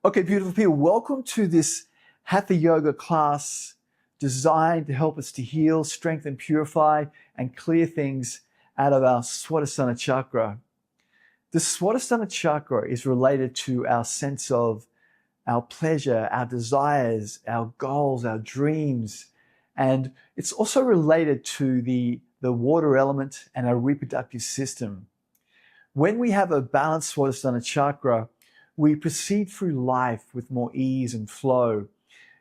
Okay, beautiful people, welcome to this Hatha yoga class designed to help us to heal, strengthen, purify, and clear things out of our Swadhisthana Chakra. The Swadhisthana Chakra is related to our sense of our pleasure, our desires, our goals, our dreams, and it's also related to the water element and our reproductive system. When we have a balanced Swadhisthana Chakra, we proceed through life with more ease and flow.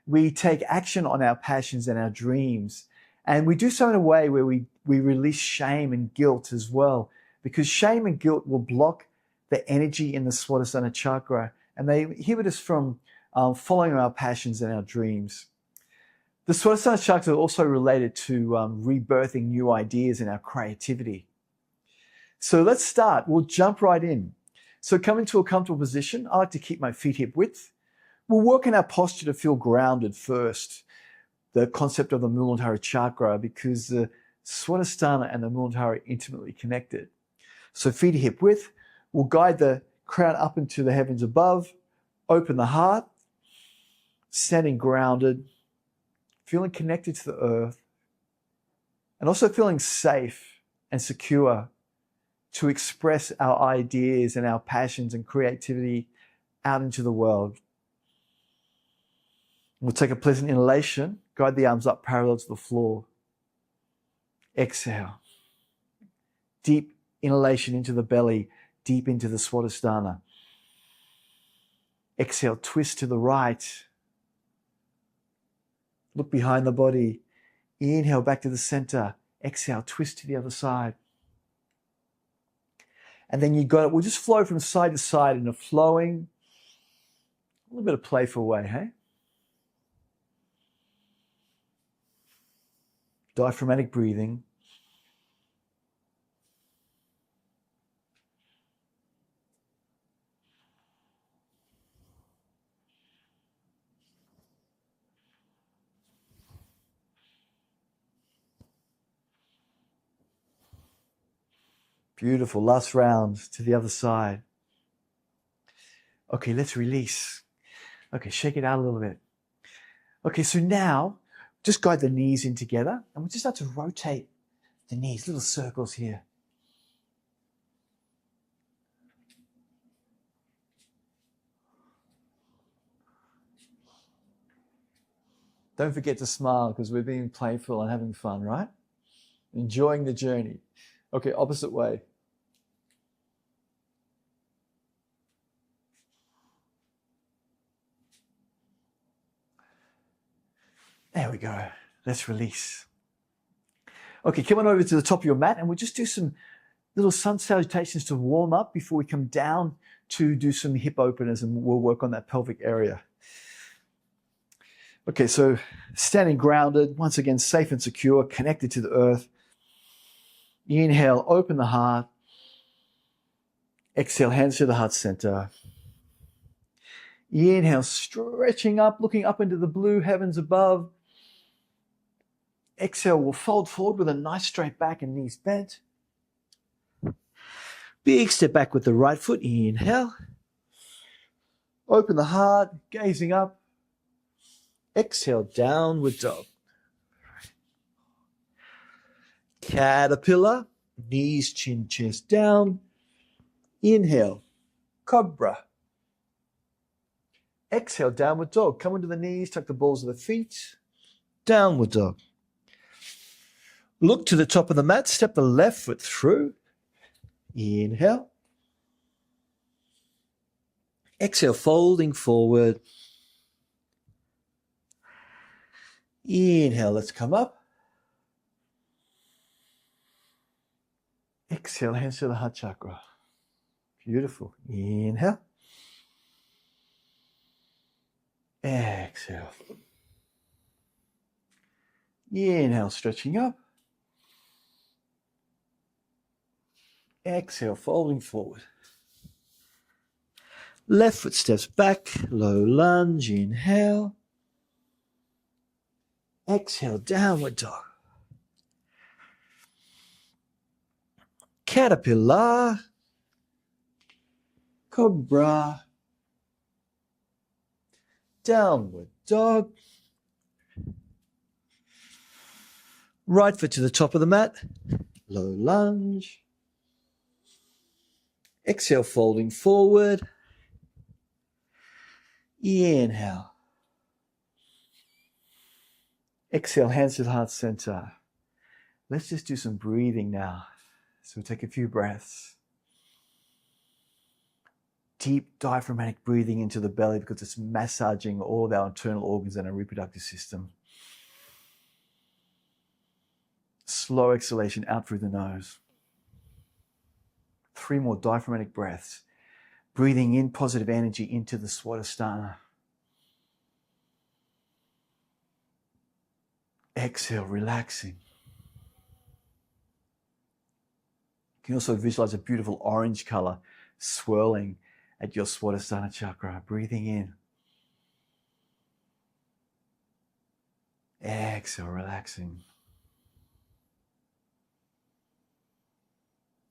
We take action on our passions and our dreams. And we do so in a way where we release shame and guilt as well, because shame and guilt will block the energy in the Swadhisthana Chakra, and they inhibit us from following our passions and our dreams. The Swadhisthana Chakra is also related to rebirthing new ideas in our creativity. So let's start. We'll jump right in. So come into a comfortable position. I like to keep my feet hip width. We'll work in our posture to feel grounded first. The concept of the Muladhara Chakra, because the Swadhisthana and the Muladhara are intimately connected. So feet hip width. We'll guide the crown up into the heavens above. Open the heart. Standing grounded. Feeling connected to the earth. And also feeling safe and secure to express our ideas and our passions and creativity out into the world. We'll take a pleasant inhalation, guide the arms up parallel to the floor. Exhale. Deep inhalation into the belly, deep into the Swadhisthana. Exhale, twist to the right. Look behind the body. Inhale back to the center. Exhale, twist to the other side. And then you got it. We'll just flow from side to side in a flowing, a little bit of playful way, hey? Diaphragmatic breathing. Beautiful. Last round to the other side. Okay, let's release. Okay, shake it out a little bit. Okay, so now just guide the knees in together and we'll just start to rotate the knees, little circles here. Don't forget to smile because we're being playful and having fun, right? Enjoying the journey. Okay, opposite way. There we go. Let's release. Okay, come on over to the top of your mat and we'll just do some little sun salutations to warm up before we come down to do some hip openers, and we'll work on that pelvic area. Okay, so standing grounded, once again, safe and secure, connected to the earth. Inhale, open the heart. Exhale, hands to the heart center. Inhale, stretching up, looking up into the blue heavens above. Exhale, we'll fold forward with a nice straight back and knees bent. Big step back with the right foot. Inhale. Open the heart, gazing up. Exhale, downward dog. Caterpillar, knees, chin, chest down. Inhale, cobra. Exhale, downward dog. Come into the knees, tuck the balls of the feet. Downward dog. Look to the top of the mat, step the left foot through. Inhale. Exhale, folding forward. Inhale, let's come up. Exhale, hands to the heart chakra. Beautiful. Inhale. Exhale. Inhale, stretching up. Exhale, folding forward. Left foot steps back, low lunge, inhale. Exhale, downward dog. Caterpillar, cobra. Downward dog. Right foot to the top of the mat. Low lunge. Exhale, folding forward. Inhale. Exhale, hands to the heart center. Let's just do some breathing now. So we'll take a few breaths. Deep diaphragmatic breathing into the belly because it's massaging all of our internal organs and our reproductive system. Slow exhalation out through the nose. 3 more diaphragmatic breaths. Breathing in positive energy into the Swadhisthana. Exhale, relaxing. You can also visualize a beautiful orange color swirling at your Swadhisthana Chakra. Breathing in. Exhale, relaxing.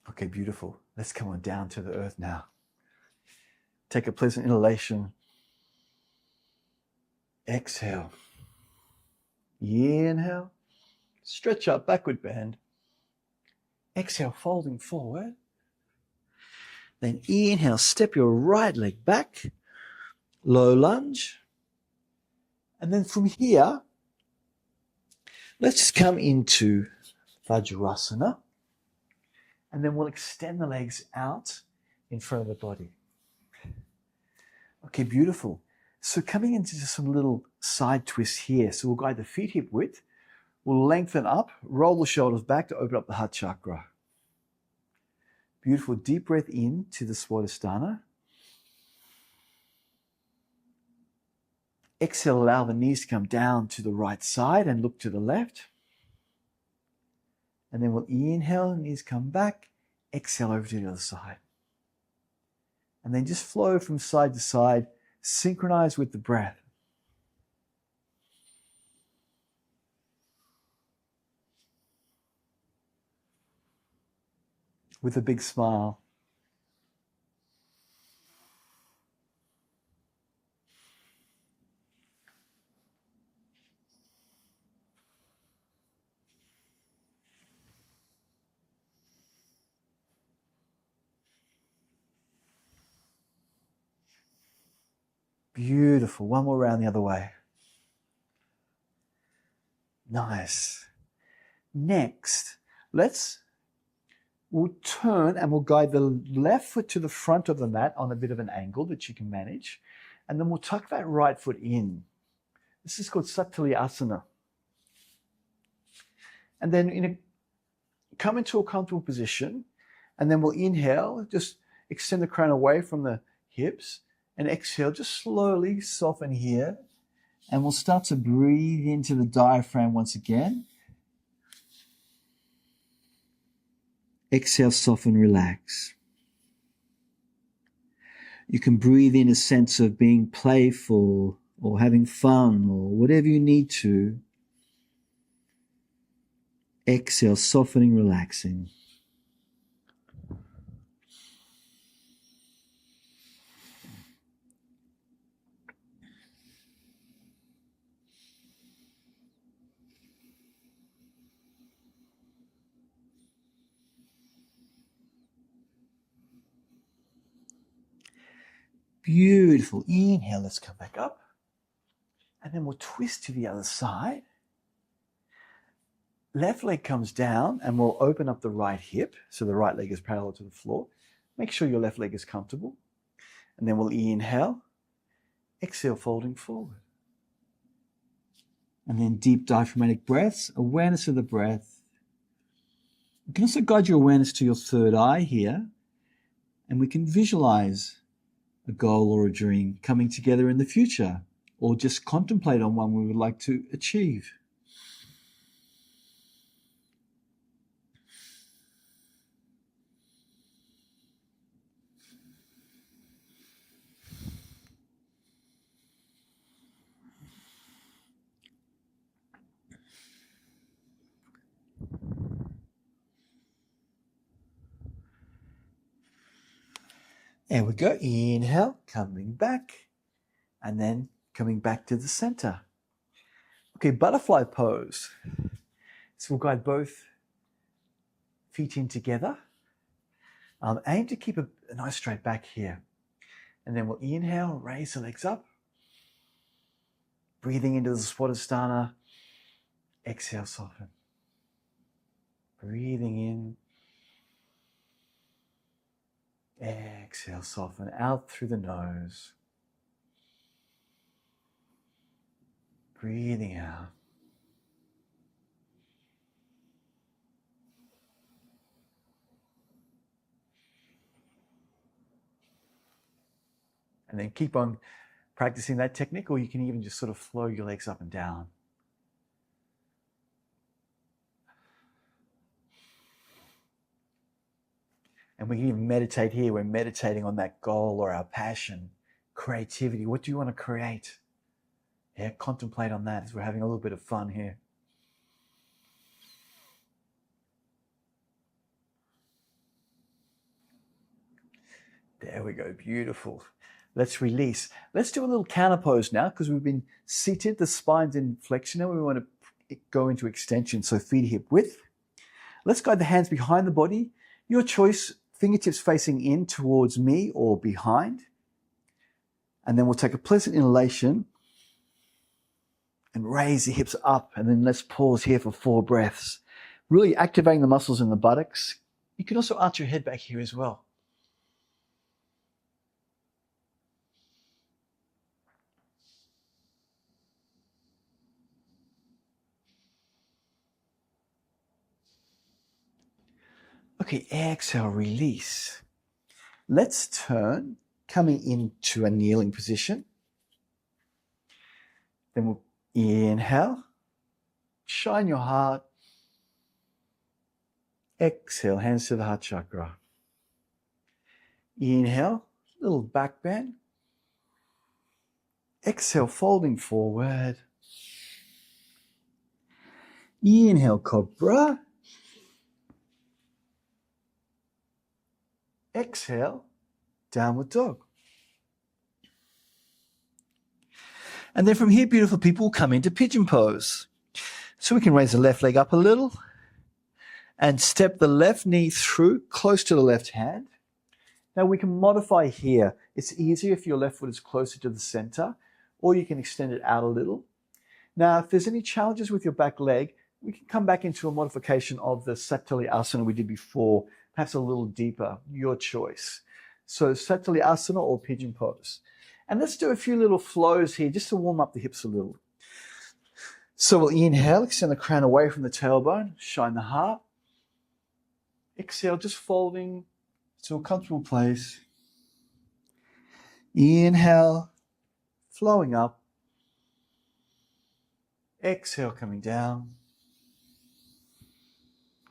Okay, beautiful. Let's come on down to the earth now. Take a pleasant inhalation. Exhale. Inhale. Stretch up, backward bend. Exhale, folding forward. Then inhale, step your right leg back. Low lunge. And then from here, let's just come into Vajrasana. And then we'll extend the legs out in front of the body. Okay, beautiful. So coming into some little side twists here. So we'll guide the feet hip width. We'll lengthen up, roll the shoulders back to open up the heart chakra. Beautiful. Deep breath in to the Swadhisthana. Exhale, allow the knees to come down to the right side and look to the left. And then we'll inhale, knees come back. Exhale over to the other side. And then just flow from side to side, synchronize with the breath. With a big smile. Beautiful. One more round the other way. Nice. Next, we'll turn and we'll guide the left foot to the front of the mat on a bit of an angle that you can manage. And then we'll tuck that right foot in. This is called Satali Asana. And then come into a comfortable position. And then we'll inhale, just extend the crown away from the hips. And exhale, just slowly soften here. And we'll start to breathe into the diaphragm once again. Exhale, soften, relax. You can breathe in a sense of being playful or having fun or whatever you need to. Exhale, softening, relaxing. Beautiful. Inhale, let's come back up. And then we'll twist to the other side. Left leg comes down and we'll open up the right hip. So the right leg is parallel to the floor. Make sure your left leg is comfortable. And then we'll inhale. Exhale, folding forward. And then deep diaphragmatic breaths. Awareness of the breath. You can also guide your awareness to your third eye here. And we can visualize a goal or a dream coming together in the future, or just contemplate on one we would like to achieve. There we go. Inhale, coming back. And then Coming back to the center. Okay, butterfly pose. So we'll guide both feet in together. Aim to keep a nice straight back here. And then we'll inhale, raise the legs up. Breathing into the Swadhisthana. Exhale, soften. Breathing in. Exhale, soften. Out through the nose. Breathing out. And then keep on practicing that technique, or you can even just sort of flow your legs up and down. And we can even meditate here. We're meditating on that goal or our passion, creativity. What do you want to create? Yeah, contemplate on that as we're having a little bit of fun here. There we go, beautiful. Let's release. Let's do a little counterpose now because we've been seated, the spine's in flexion. Now we want to go into extension, so feet hip width. Let's guide the hands behind the body. Your choice, fingertips facing in towards me or behind. And then we'll take a pleasant inhalation and raise the hips up. And then let's pause here for 4 breaths. Really activating the muscles in the buttocks. You can also arch your head back here as well. Okay, exhale, release. Let's turn, coming into a kneeling position. Then we'll inhale, shine your heart. Exhale, hands to the heart chakra. Inhale, little back bend. Exhale, folding forward. Inhale, cobra. Exhale, downward dog. And then from here, beautiful people, we'll come into pigeon pose. So we can raise the left leg up a little and step the left knee through close to the left hand. Now we can modify here. It's easier if your left foot is closer to the center, or you can extend it out a little. Now, if there's any challenges with your back leg, we can come back into a modification of the Satali Asana we did before, perhaps a little deeper, your choice. So Satali Asana or pigeon pose. And let's do a few little flows here just to warm up the hips a little. So we'll inhale, extend the crown away from the tailbone, shine the heart. Exhale, just folding to a comfortable place. Inhale, flowing up. Exhale, coming down.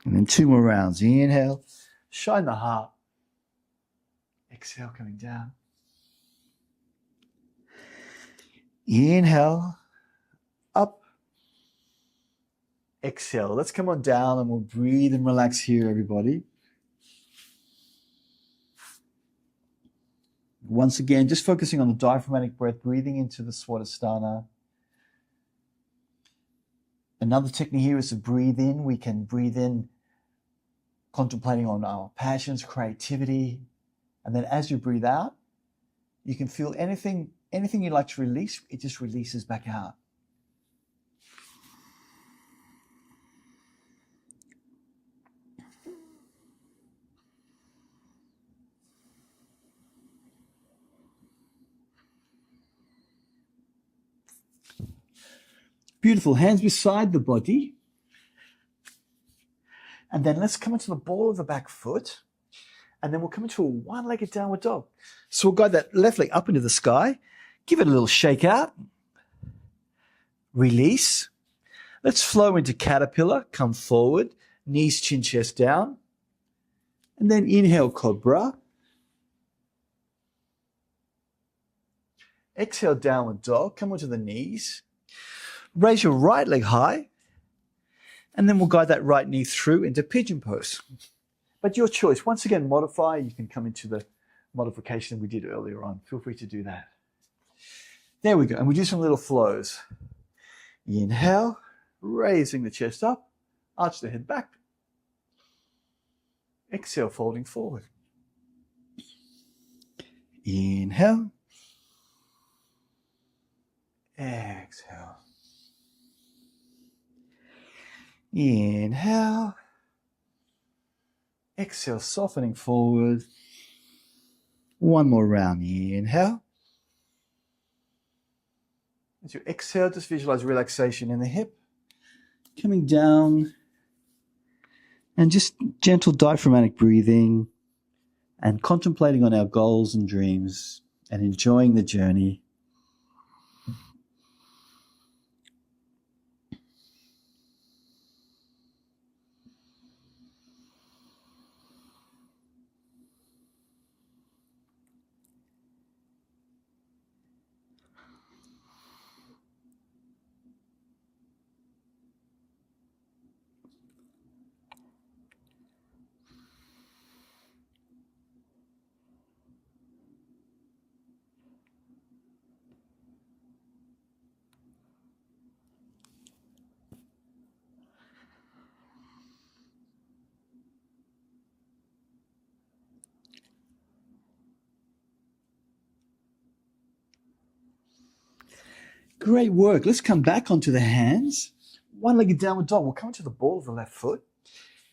And then 2 more rounds. Inhale, shine the heart. Exhale, coming down. Inhale, up. Exhale. Let's come on down and we'll breathe and relax here, everybody. Once again, just focusing on the diaphragmatic breath, breathing into the Swadhisthana. Another technique here is to breathe in. We can breathe in, contemplating on our passions, creativity. And then as you breathe out, you can feel anything you'd like to release, it just releases back out. Beautiful. Hands beside the body. And then let's come into the ball of the back foot. And then we'll come into a one-legged downward dog. So we'll guide that left leg up into the sky. Give it a little shake out. Release. Let's flow into caterpillar. Come forward. Knees, chin, chest down. And then inhale, cobra. Exhale, downward dog. Come onto the knees. Raise your right leg high. And then we'll guide that right knee through into pigeon pose. But your choice. Once again, modify. You can come into the modification we did earlier on. Feel free to do that. There we go. And we do some little flows. Inhale, raising the chest up, arch the head back. Exhale, folding forward. Inhale. Exhale. Inhale. Exhale, softening forward. One more round. Inhale. As you exhale, just visualize relaxation in the hip. Coming down. And just gentle diaphragmatic breathing. And contemplating on our goals and dreams. And enjoying the journey. Great work. Let's come back onto the hands. One-legged downward dog. We'll come to the ball of the left foot.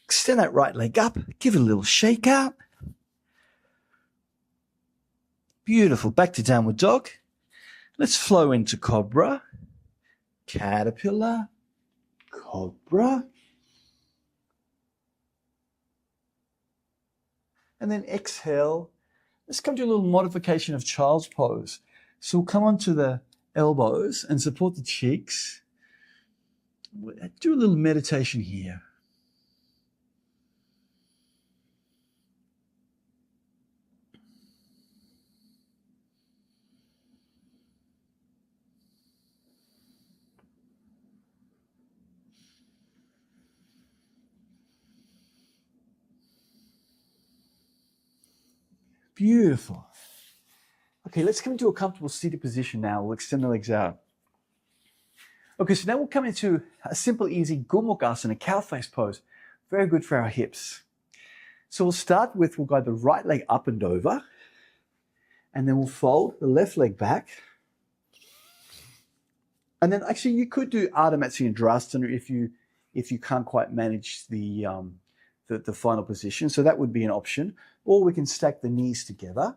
Extend that right leg up. Give it a little shake out. Beautiful. Back to downward dog. Let's flow into cobra, caterpillar, cobra. And then exhale. Let's come to a little modification of child's pose. So we'll come onto the elbows and support the cheeks. Do a little meditation here. Beautiful. Okay, let's come into a comfortable seated position now. We'll extend the legs out. Okay, so now we'll come into a simple, easy Gomukhasana, cow face pose. Very good for our hips. So we'll start with, we'll go the right leg up and over, and then we'll fold the left leg back. And then actually you could do Ardha Matsyendrasana if you can't quite manage the final position. So that would be an option. Or we can stack the knees together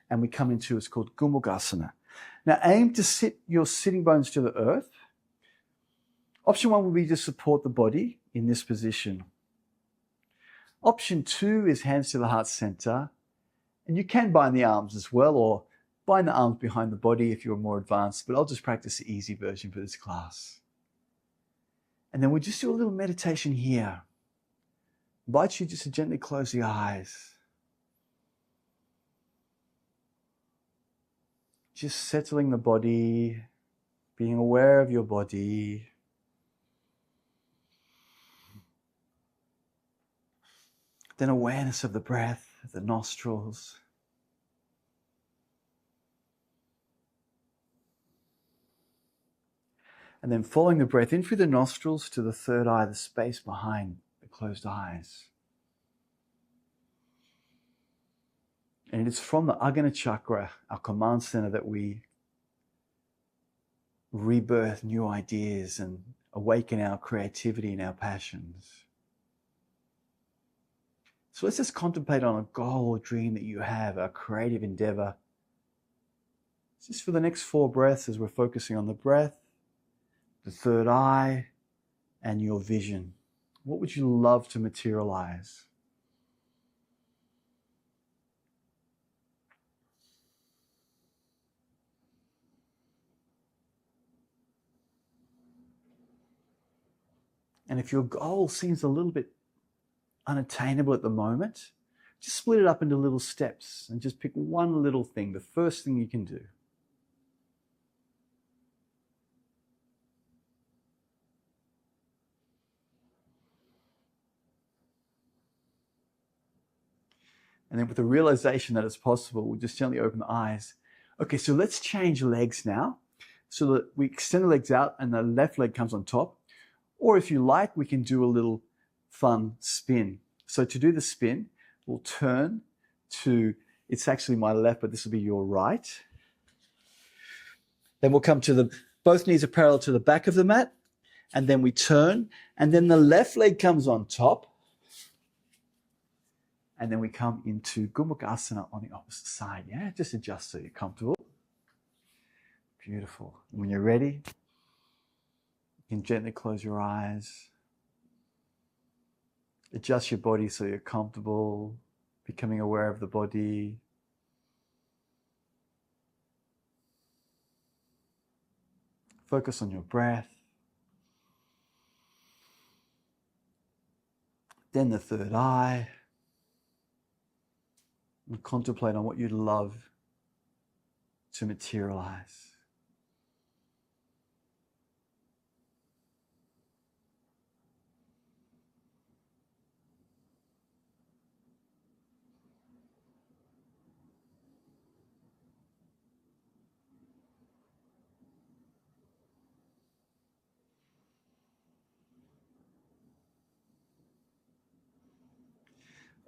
and we come into what's called Gomukhasana. Now aim to sit your sitting bones to the earth. Option 1 would be to support the body in this position. Option 2 is hands to the heart center. And you can bind the arms as well, or bind the arms behind the body if you're more advanced, but I'll just practice the easy version for this class. And then we'll just do a little meditation here. I invite you just to gently close the eyes. Just settling the body, being aware of your body. Then awareness of the breath, the nostrils. And then following the breath in through the nostrils to the third eye, the space behind the closed eyes. And it's from the Agana Chakra, our command center, that we rebirth new ideas and awaken our creativity and our passions. So let's just contemplate on a goal or dream that you have, a creative endeavor. Just for the next 4 breaths as we're focusing on the breath, the third eye, and your vision. What would you love to materialize? And if your goal seems a little bit unattainable at the moment, just split it up into little steps and just pick one little thing, the first thing you can do. And then with the realization that it's possible, we'll just gently open the eyes. Okay, so let's change legs now. So that we extend the legs out and the left leg comes on top. Or if you like, we can do a little fun spin. So to do the spin, we'll turn to, it's actually my left, but this will be your right. Then we'll come to both knees are parallel to the back of the mat. And then we turn, and then the left leg comes on top. And then we come into Gomukhasana on the opposite side. Yeah, just adjust so you're comfortable. Beautiful. When you're ready, you can gently close your eyes. Adjust your body so you're comfortable, becoming aware of the body. Focus on your breath. Then the third eye. And contemplate on what you'd love to materialize.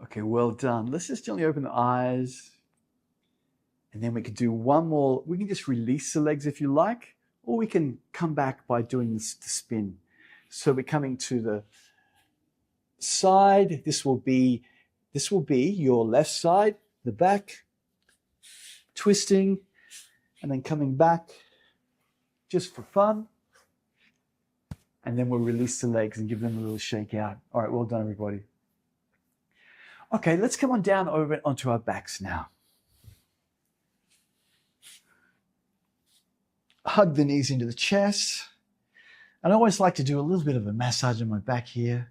Okay, well done. Let's just gently open the eyes. And then we can do one more. We can just release the legs if you like, or we can come back by doing the spin. So we're coming to the side. This will be your left side, the back, twisting, and then coming back just for fun. And then we'll release the legs and give them a little shake out. All right, well done, everybody. Okay, let's come on down over onto our backs now. Hug the knees into the chest. And I always like to do a little bit of a massage on my back here.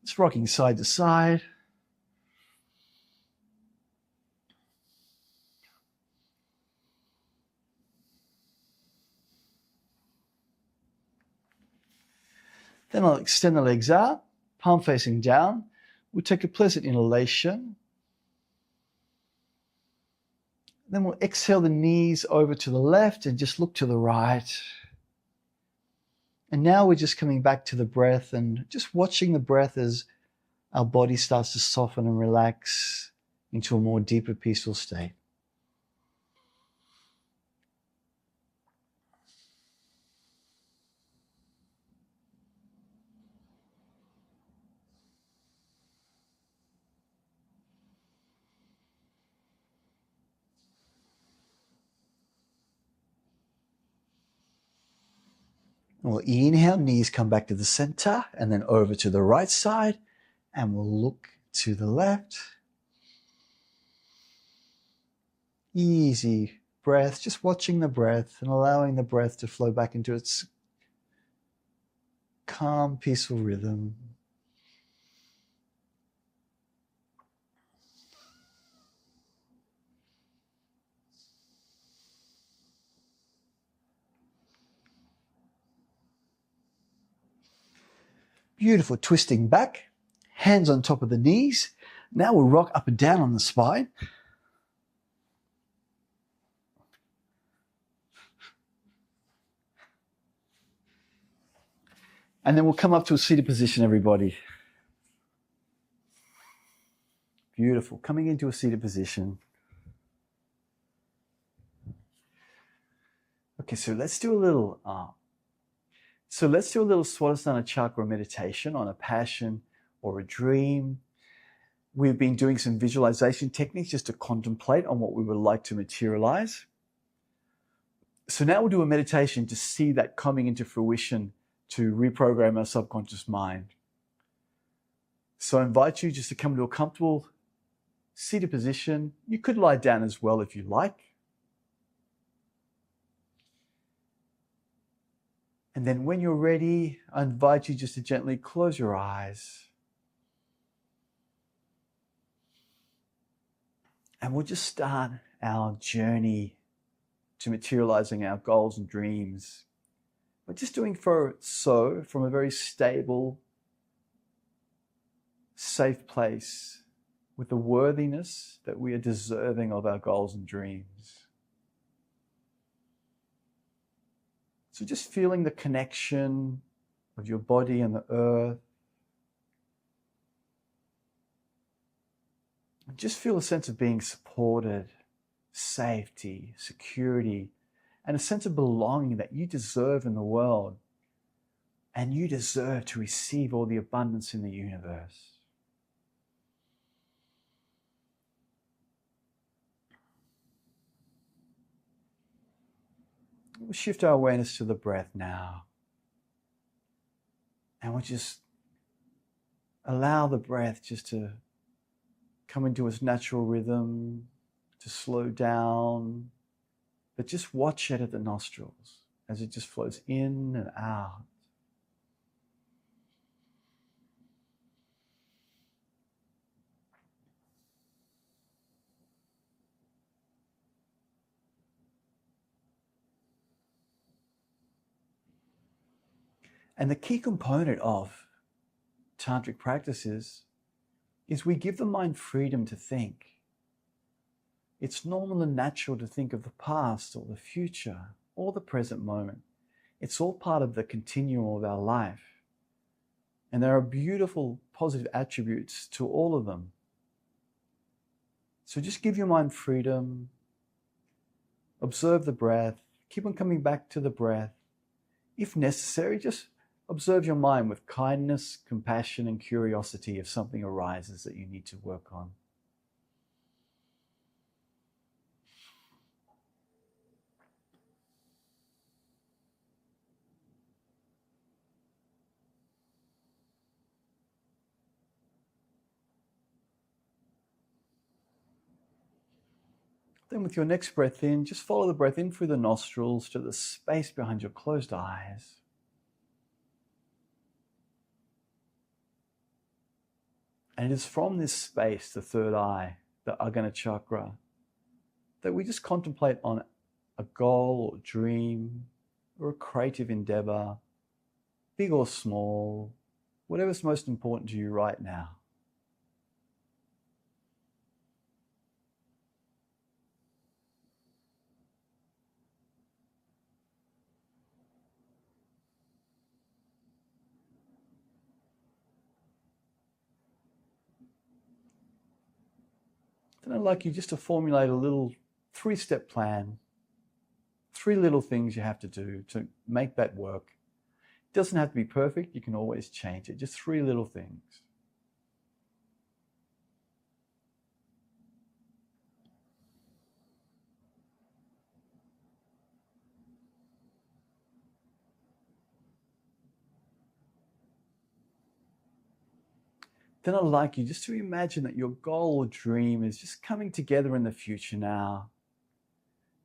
It's rocking side to side. Then I'll extend the legs out, palm facing down. We'll take a pleasant inhalation. Then we'll exhale the knees over to the left and just look to the right. And now we're just coming back to the breath and just watching the breath as our body starts to soften and relax into a more deeper, peaceful state. We'll inhale, knees come back to the center and then over to the right side, and we'll look to the left. Easy breath, just watching the breath and allowing the breath to flow back into its calm, peaceful rhythm. Beautiful, twisting back, hands on top of the knees. Now we'll rock up and down on the spine. And then we'll come up to a seated position, everybody. Beautiful, coming into a seated position. Okay, so let's do a little Swadhisthana Chakra meditation on a passion or a dream. We've been doing some visualization techniques just to contemplate on what we would like to materialize. So now we'll do a meditation to see that coming into fruition, to reprogram our subconscious mind. So I invite you just to come to a comfortable seated position. You could lie down as well if you like. And then when you're ready, I invite you just to gently close your eyes. And we'll just start our journey to materializing our goals and dreams. We're just doing so from a very stable, safe place with the worthiness that we are deserving of our goals and dreams. So just feeling the connection of your body and the earth. And just feel a sense of being supported, safety, security, and a sense of belonging that you deserve in the world. And you deserve to receive all the abundance in the universe. We'll shift our awareness to the breath now. And we'll just allow the breath just to come into its natural rhythm, to slow down, but just watch it at the nostrils as it just flows in and out. And the key component of tantric practices is we give the mind freedom to think. It's normal and natural to think of the past or the future or the present moment. It's all part of the continuum of our life. And there are beautiful positive attributes to all of them. So just give your mind freedom, observe the breath, keep on coming back to the breath. If necessary, just observe your mind with kindness, compassion, and curiosity if something arises that you need to work on. Then with your next breath in, just follow the breath in through the nostrils to the space behind your closed eyes. And it is from this space, the third eye, the Agana chakra, that we just contemplate on a goal or dream or a creative endeavor, big or small, whatever's most important to you right now. Then I'd like you just to formulate a little 3-step plan, 3 little things you have to do to make that work. It doesn't have to be perfect, you can always change it, just 3 little things. Then I'd like you just to imagine that your goal or dream is just coming together in the future now.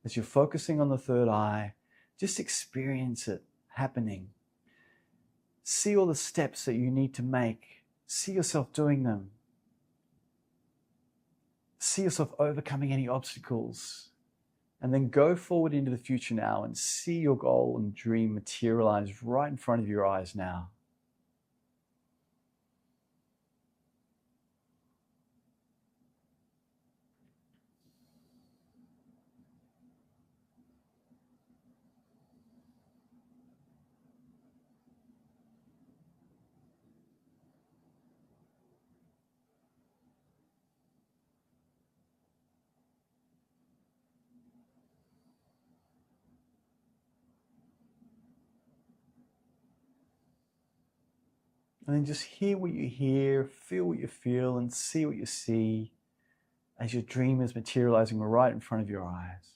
As you're focusing on the third eye, just experience it happening. See all the steps that you need to make. See yourself doing them. See yourself overcoming any obstacles. And then go forward into the future now and see your goal and dream materialize right in front of your eyes now. And then just hear what you hear, feel what you feel, and see what you see as your dream is materializing right in front of your eyes.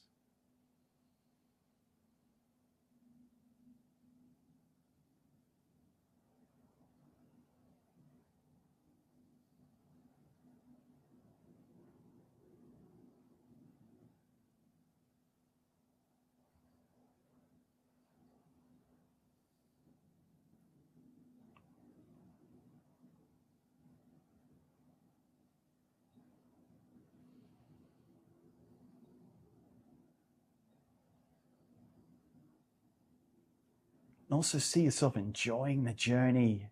And also see yourself enjoying the journey.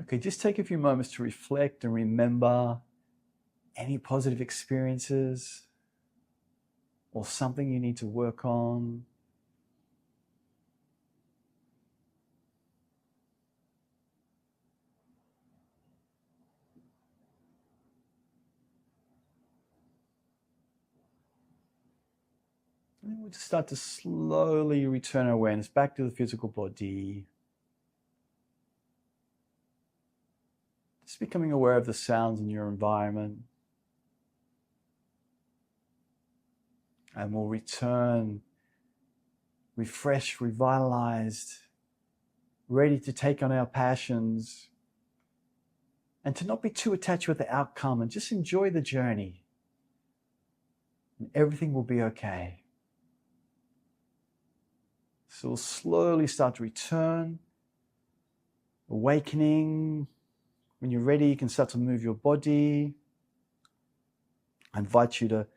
Okay, just take a few moments to reflect and remember any positive experiences or something you need to work on. And then we'll just start to slowly return our awareness back to the physical body. Just becoming aware of the sounds in your environment. And we'll return refreshed, revitalized, ready to take on our passions, and to not be too attached with the outcome and just enjoy the journey. And everything will be okay. So we'll slowly start to return, awakening. When you're ready, you can start to move your body. I invite you to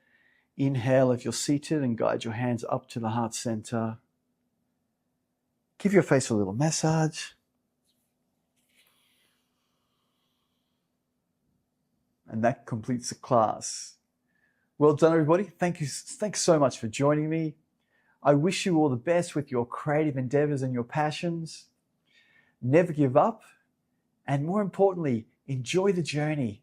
inhale if you're seated and guide your hands up to the heart center. Give your face a little massage. And that completes the class. Well done, everybody. Thanks so much for joining me. I wish you all the best with your creative endeavors and your passions. Never give up. And more importantly, enjoy the journey.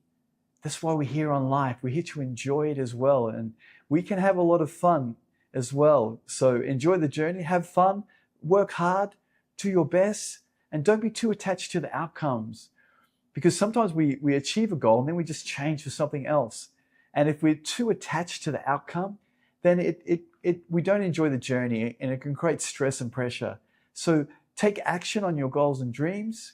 That's why we're here on life. We're here to enjoy it as well. And we can have a lot of fun as well. So enjoy the journey, have fun, work hard, do your best, and don't be too attached to the outcomes. Because sometimes we achieve a goal and then we just change for something else. And if we're too attached to the outcome, then we don't enjoy the journey, and it can create stress and pressure. So take action on your goals and dreams.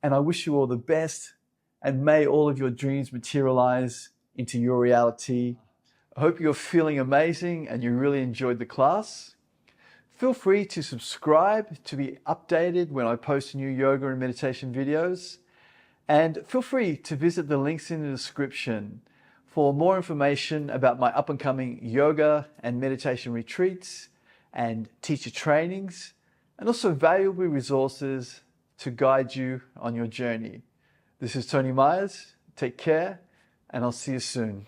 And I wish you all the best, and may all of your dreams materialize into your reality. I hope you're feeling amazing and you really enjoyed the class. Feel free to subscribe to be updated when I post new yoga and meditation videos. And feel free to visit the links in the description for more information about my up-and-coming yoga and meditation retreats and teacher trainings, and also valuable resources to guide you on your journey. This is Tony Myers. Take care, and I'll see you soon.